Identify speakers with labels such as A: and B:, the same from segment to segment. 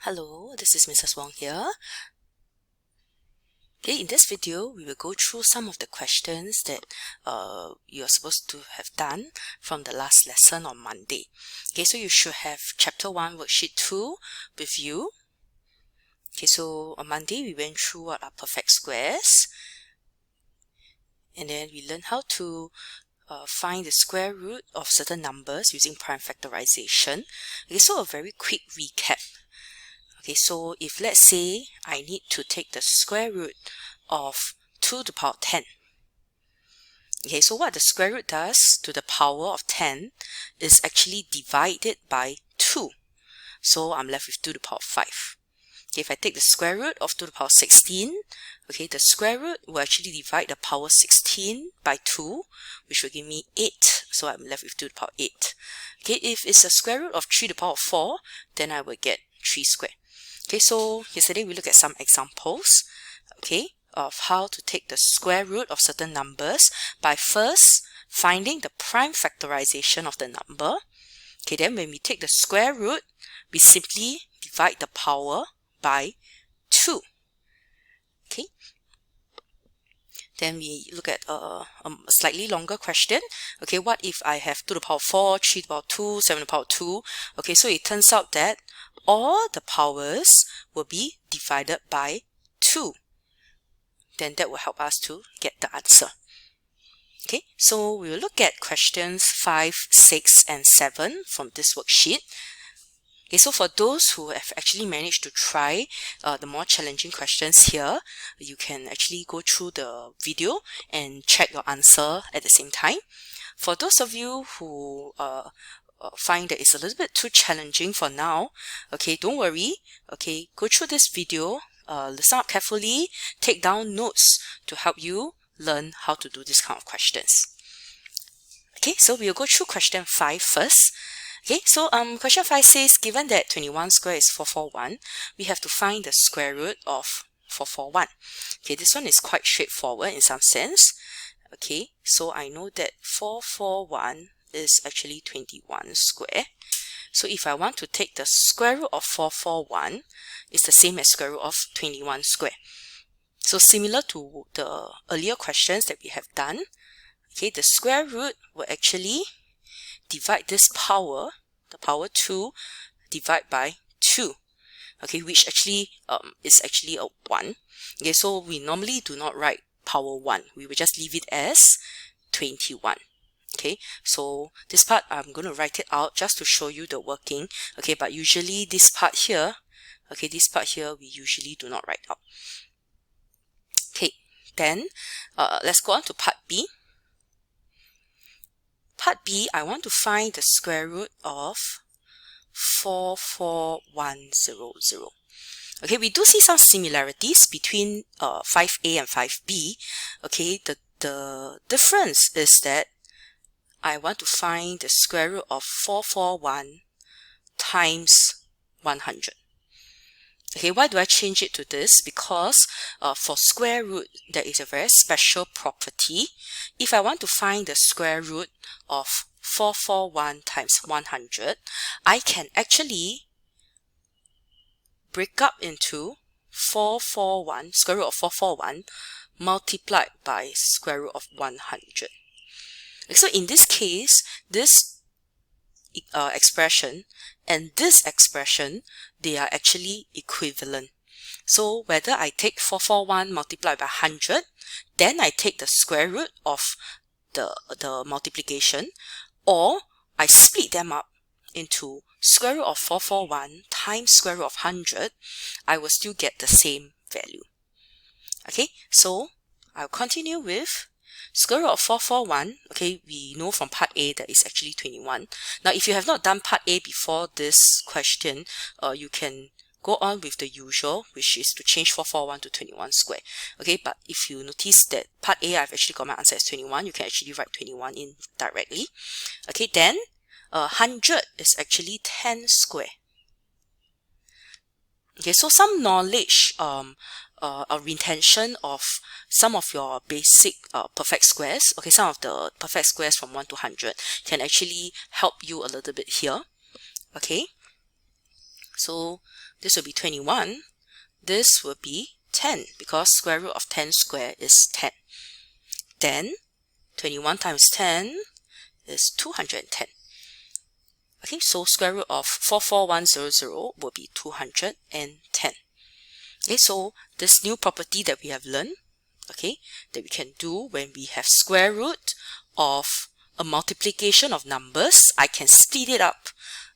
A: Hello, this is Mrs. Wong here. Okay, in this video, we will go through some of the questions that you're supposed to have done from the last lesson on Monday. Okay, so you should have Chapter 1, Worksheet 2 with you. Okay, so on Monday, we went through what are perfect squares. And then we learned how to find the square root of certain numbers using prime factorization. Okay, so a very quick recap. Okay, so if let's say I need to take the square root of 2 to the power of 10. Okay, so what the square root does to the power of 10 is actually divided by 2. So I'm left with 2 to the power of 5. Okay, if I take the square root of 2 to the power of 16, okay, the square root will actually divide the power 16 by 2, which will give me 8. So I'm left with 2 to the power of 8. Okay, if it's a square root of 3 to the power of 4, then I will get 3 squared. Okay, so yesterday we looked at some examples, okay, of how to take the square root of certain numbers by first finding the prime factorization of the number. Okay, then when we take the square root, we simply divide the power by 2. Okay, then we look at a slightly longer question. Okay, what if I have 2 to the power of 4, 3 to the power of 2, 7 to the power of 2? Okay, so it turns out that all the powers will be divided by 2. Then that will help us to get the answer. Okay, so we will look at questions 5, 6, and 7 from this worksheet. Okay, so for those who have actually managed to try the more challenging questions here, you can actually go through the video and check your answer at the same time. For those of you who find that it's a little bit too challenging for now, okay, don't worry. Okay, go through this video, listen up carefully, take down notes to help you learn how to do this kind of questions. Okay, so we'll go through question 5 first. Okay, so question 5 says, given that 21 squared is 441, we have to find the square root of 441. Okay, this one is quite straightforward in some sense. Okay, so I know that 441 is actually 21 square. So if I want to take the square root of 441, it's the same as square root of 21 square. So similar to the earlier questions that we have done, okay, the square root will actually divide this power, the power 2, divide by 2. Okay, which actually is actually a 1. Okay, so we normally do not write power 1. We will just leave it as 21. Okay, so this part I'm going to write it out just to show you the working. Okay, but usually this part here, okay, this part here we usually do not write out. Okay, then let's go on to part B. Part B, I want to find the square root of 44100. Okay, we do see some similarities between 5A and 5B. Okay, the difference is that I want to find the square root of 441 times 100. Okay, why do I change it to this? Because for square root, there is a very special property. If I want to find the square root of 441 times 100, I can actually break up into 441, square root of 441, multiplied by square root of 100. So in this case, this expression and this expression, they are actually equivalent. So whether I take 441 multiplied by 100, then I take the square root of the multiplication, or I split them up into square root of 441 times square root of 100, I will still get the same value. Okay, so I'll continue with square root of 441, okay, we know from part A that is actually 21. Now, if you have not done part A before this question, you can go on with the usual, which is to change 441 to 21 square. Okay, but if you notice that part A, I've actually got my answer as 21, you can actually write 21 in directly. Okay, then 100 is actually 10 square. Okay, so some knowledge a retention of some of your basic perfect squares. Okay, some of the perfect squares from 1 to 100 can actually help you a little bit here. Okay, so this will be 21. This will be 10 because square root of 10 squared is 10. Then 21 times 10 is 210. Okay, so square root of 44100 will be 210. Okay, so this new property that we have learned, okay, that we can do when we have square root of a multiplication of numbers, I can split it up,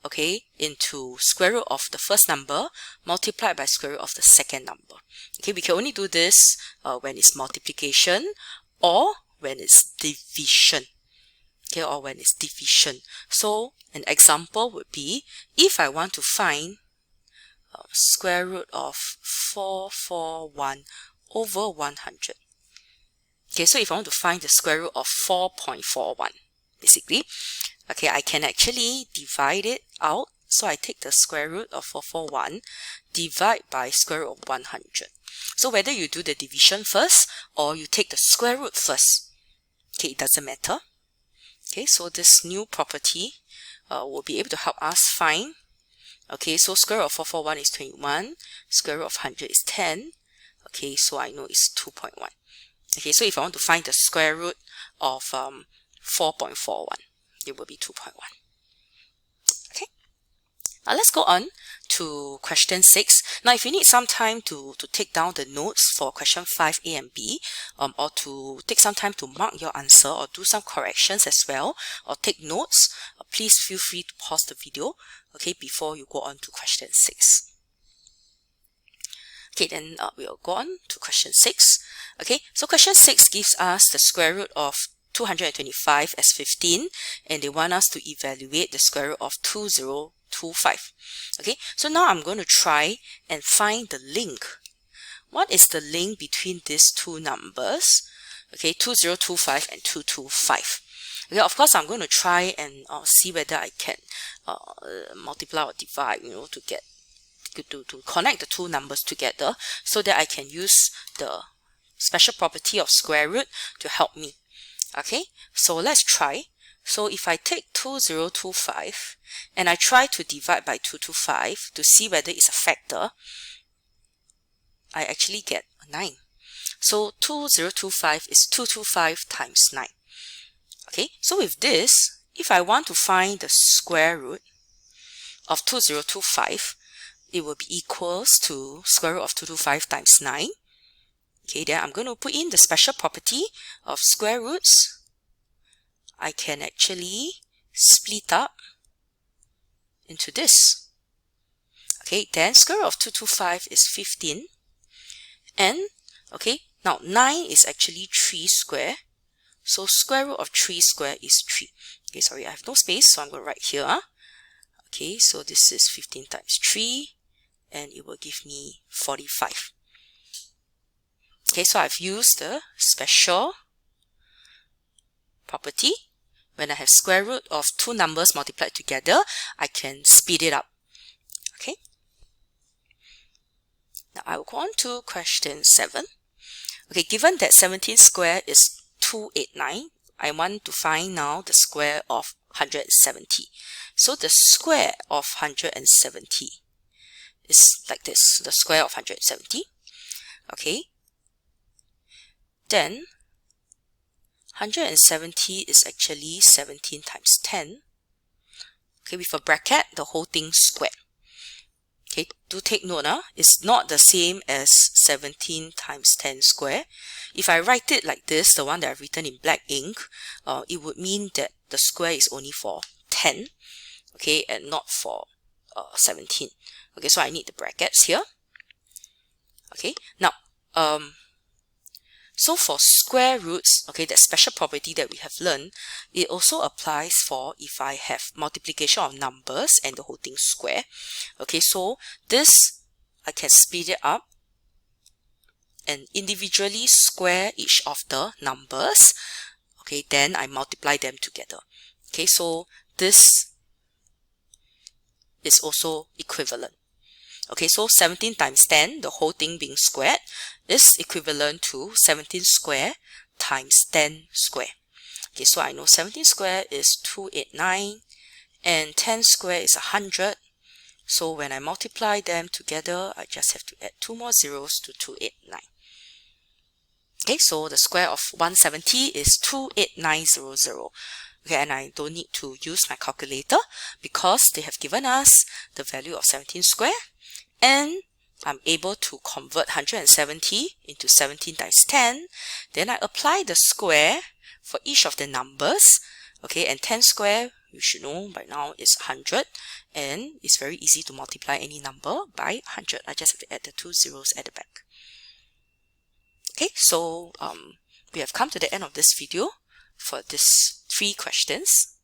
A: okay, into square root of the first number multiplied by square root of the second number. Okay, we can only do this when it's multiplication or when it's division. Okay, or when it's division. So an example would be if I want to find square root of 441 over 100. Okay, so if I want to find the square root of 4.41, basically, okay, I can actually divide it out. So I take the square root of 441, divide by square root of 100. So whether you do the division first or you take the square root first, okay, it doesn't matter. Okay, so this new property will be able to help us find. Okay, so square root of 441 is 21, square root of 100 is 10. Okay, so I know it's 2.1. Okay, so if I want to find the square root of 4.41, it will be 2.1. Okay, now let's go on to question 6. Now, if you need some time to take down the notes for question 5, A and B, or to take some time to mark your answer or do some corrections as well, or take notes, please feel free to pause the video, okay, before you go on to question 6. Okay, then we'll go on to question 6. Okay, so question 6 gives us the square root of 225 as 15, and they want us to evaluate the square root of 2025. Okay, so now I'm going to try and find the link. What is the link between these two numbers? Okay, 2025 and 225. Okay, of course, I'm going to try and see whether I can multiply or divide, you know, to get to connect the two numbers together so that I can use the special property of square root to help me. Okay, so let's try. So if I take 2025 and I try to divide by 225 to see whether it's a factor, I actually get a 9. So 2025 is 225 times 9. Okay, so with this, if I want to find the square root of 2025, it will be equals to square root of 225 times 9. Okay, then I'm going to put in the special property of square roots. I can actually split up into this. Okay, then square root of 225 is 15. And, okay, now 9 is actually 3 square. So square root of 3 square is 3. Okay, sorry, I have no space, so I'm going to write here. Okay, so this is 15 times 3, and it will give me 45. Okay, so I've used the special property. When I have square root of two numbers multiplied together, I can speed it up. Okay. Now I will go on to question 7. Okay, given that 17 squared is 289, I want to find now the square of 170. So the square of 170 is like this, the square of 170. Okay. Then 170 is actually 17 times 10. Okay, with a bracket, the whole thing squared. Okay, do take note, it's not the same as 17 times 10 square. If I write it like this, the one that I've written in black ink, it would mean that the square is only for 10, okay, and not for 17. Okay, so I need the brackets here. Okay, now, so for square roots, okay, that special property that we have learned, it also applies for if I have multiplication of numbers and the whole thing square. Okay, so this, I can speed it up and individually square each of the numbers. Okay, then I multiply them together. Okay, so this is also equivalent. Okay, so 17 times 10, the whole thing being squared, is equivalent to 17 square times 10 square. Okay, so I know 17 square is 289 and 10 square is 100. So when I multiply them together, I just have to add 2 more zeros to 289. Okay, so the square of 170 is 28900. Okay, and I don't need to use my calculator because they have given us the value of 17 square, and I'm able to convert 170 into 17 times 10. Then I apply the square for each of the numbers. Okay, and 10 square, you should know by now, is 100, and it's very easy to multiply any number by 100. I just have to add the 2 zeros at the back. Okay, so we have come to the end of this video for these 3 questions.